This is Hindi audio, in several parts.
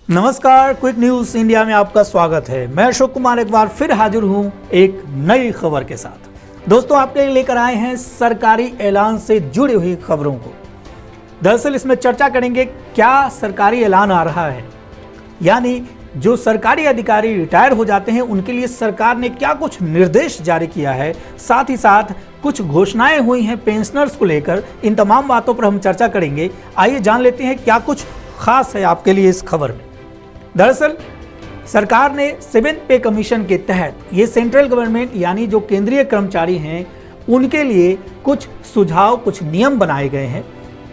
नमस्कार, क्विक न्यूज इंडिया में आपका स्वागत है। मैं अशोक कुमार एक बार फिर हाजिर हूं एक नई खबर के साथ। दोस्तों, आपके लिए लेकर आए हैं सरकारी ऐलान से जुड़ी हुई खबरों को। दरअसल इसमें चर्चा करेंगे क्या सरकारी ऐलान आ रहा है, यानी जो सरकारी अधिकारी रिटायर हो जाते हैं उनके लिए सरकार ने क्या कुछ निर्देश जारी किया है, साथ ही साथ कुछ घोषणाएं हुई हैं पेंशनर्स को लेकर। इन तमाम बातों पर हम चर्चा करेंगे। आइए जान लेते हैं क्या कुछ खास है आपके लिए इस खबर में। दरअसल सरकार ने 7th पे कमीशन के तहत ये सेंट्रल गवर्नमेंट यानी जो केंद्रीय कर्मचारी हैं उनके लिए कुछ सुझाव, कुछ नियम बनाए गए हैं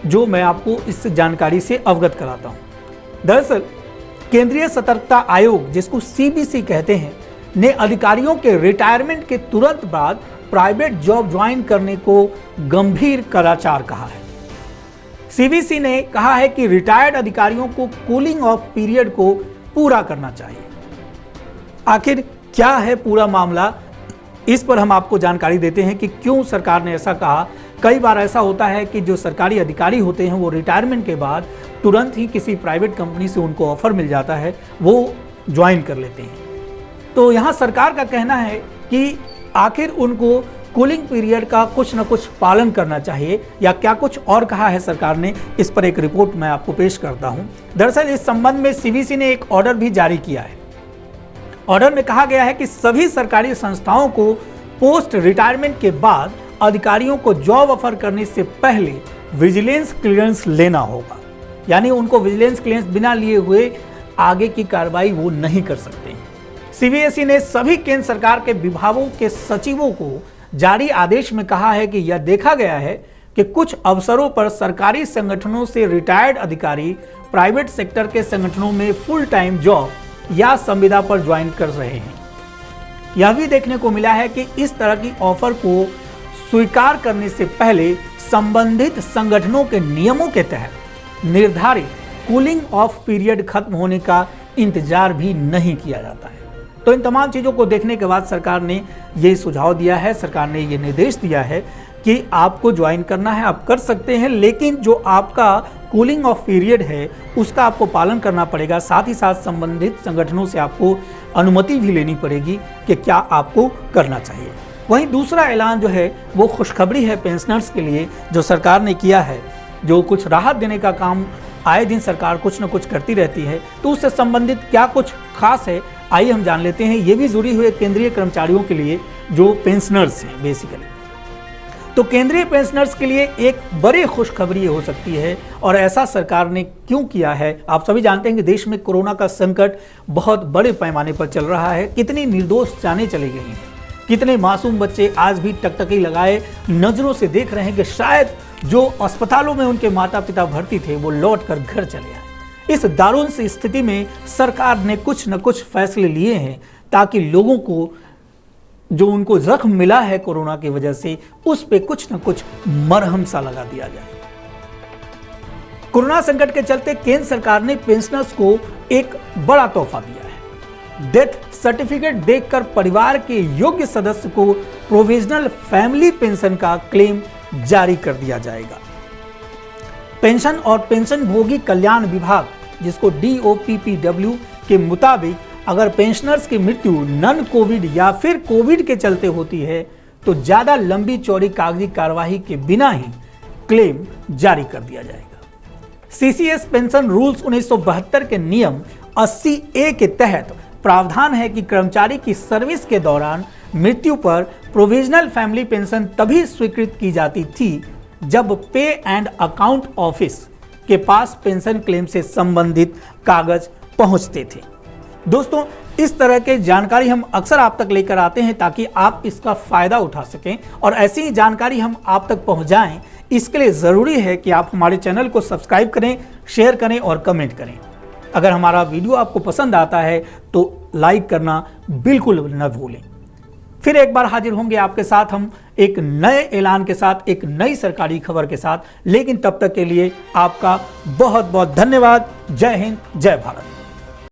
जो मैं आपको इस जानकारी से अवगत कराता हूं। दरअसल केंद्रीय सतर्कता आयोग, जिसको CBC कहते हैं, ने अधिकारियों के रिटायरमेंट के तुरंत बाद प्राइवेट जॉब ज्वाइन करने को गंभीर कदाचार कहा है। CBC ने कहा है कि रिटायर्ड अधिकारियों को कूलिंग ऑफ पीरियड को पूरा करना चाहिए। आखिर क्या है पूरा मामला, इस पर हम आपको जानकारी देते हैं कि क्यों सरकार ने ऐसा कहा। कई बार ऐसा होता है कि जो सरकारी अधिकारी होते हैं वो रिटायरमेंट के बाद तुरंत ही किसी प्राइवेट कंपनी से उनको ऑफर मिल जाता है, वो ज्वाइन कर लेते हैं। तो यहाँ सरकार का कहना है कि आखिर उनको कूलिंग पीरियड का कुछ न कुछ पालन करना चाहिए, या क्या कुछ और कहा है सरकार ने, इस पर एक रिपोर्ट मैं आपको पेश करता हूं। दरअसल इस संबंध में CBC ने एक ऑर्डर भी जारी किया है। ऑर्डर में कहा गया है कि सभी सरकारी संस्थाओं को पोस्ट रिटायरमेंट के बाद अधिकारियों को जॉब ऑफर करने से पहले विजिलेंस क्लियरेंस लेना होगा, यानी उनको विजिलेंस क्लियरेंस बिना लिए हुए आगे की कार्रवाई वो नहीं कर सकते। CBSE ने सभी केंद्र सरकार के विभागों के सचिवों को जारी आदेश में कहा है कि यह देखा गया है कि कुछ अवसरों पर सरकारी संगठनों से रिटायर्ड अधिकारी प्राइवेट सेक्टर के संगठनों में फुल टाइम जॉब या संविदा पर ज्वाइन कर रहे हैं। यह भी देखने को मिला है कि इस तरह की ऑफर को स्वीकार करने से पहले संबंधित संगठनों के नियमों के तहत निर्धारित कूलिंग ऑफ पीरियड खत्म होने का इंतजार भी नहीं किया जाता है। तो इन तमाम चीज़ों को देखने के बाद सरकार ने ये सुझाव दिया है, सरकार ने ये निर्देश दिया है कि आपको ज्वाइन करना है, आप कर सकते हैं, लेकिन जो आपका कूलिंग ऑफ पीरियड है उसका आपको पालन करना पड़ेगा। साथ ही साथ संबंधित संगठनों से आपको अनुमति भी लेनी पड़ेगी कि क्या आपको करना चाहिए। वहीं दूसरा ऐलान जो है वो खुशखबरी है पेंशनर्स के लिए, जो सरकार ने किया है, जो कुछ राहत देने का काम आए दिन सरकार कुछ न कुछ करती रहती है। तो उससे संबंधित क्या कुछ खास है, आइए हम जान लेते हैं। ये भी जुड़ी हुई है केंद्रीय कर्मचारियों के लिए जो पेंशनर्स हैं बेसिकली। तो केंद्रीय पेंशनर्स के लिए एक बड़ी खुशखबरी हो सकती है, और ऐसा सरकार ने क्यों किया है। आप सभी जानते हैं कि देश में कोरोना का संकट बहुत बड़े पैमाने पर चल रहा है। कितनी निर्दोष जानें चली गई हैं, कितने मासूम बच्चे आज भी टकटकी लगाए नजरों से देख रहे हैं कि शायद जो अस्पतालों में उनके माता पिता भर्ती थे वो लौट कर घर चले आए। इस दारुण सी स्थिति में सरकार ने कुछ न कुछ फैसले लिए हैं ताकि लोगों को जो उनको जख्म मिला है कोरोना की वजह से उस पे कुछ न कुछ मरहम सा लगा दिया जाए। कोरोना संकट के चलते केंद्र सरकार ने पेंशनर्स को एक बड़ा तोहफा दिया है। डेथ सर्टिफिकेट देखकर परिवार के योग्य सदस्य को प्रोविजनल फैमिली पेंशन का क्लेम जारी कर दिया जाएगा। पेंशन और पेंशन भोगी कल्याण विभाग, जिसको DOPPW के मुताबिक अगर पेंशनर्स की मृत्यु नन कोविड या फिर कोविड के चलते होती है तो ज्यादा लंबी चौड़ी कागजी कार्यवाही के बिना ही क्लेम जारी कर दिया जाएगा। CCS पेंशन रूल्स 1972 के नियम 80A के तहत प्रावधान है कि कर्मचारी की सर्विस के दौरान मृत्यु पर प्रोविजनल फैमिली पेंशन तभी स्वीकृत की जाती थी जब पे एंड अकाउंट ऑफिस के पास पेंशन क्लेम से संबंधित कागज पहुंचते थे। दोस्तों, इस तरह के जानकारी हम अक्सर आप तक लेकर आते हैं ताकि आप इसका फायदा उठा सकें, और ऐसी ही जानकारी हम आप तक पहुंचाएं। इसके लिए जरूरी है कि आप हमारे चैनल को सब्सक्राइब करें, शेयर करें और कमेंट करें। अगर हमारा वीडियो आपको पसंद आता है तो लाइक करना बिल्कुल न भूलें। फिर एक बार हाजिर होंगे आपके साथ हम एक नए ऐलान के साथ, एक नई सरकारी खबर के साथ। लेकिन तब तक के लिए आपका बहुत बहुत धन्यवाद। जय हिंद, जय भारत।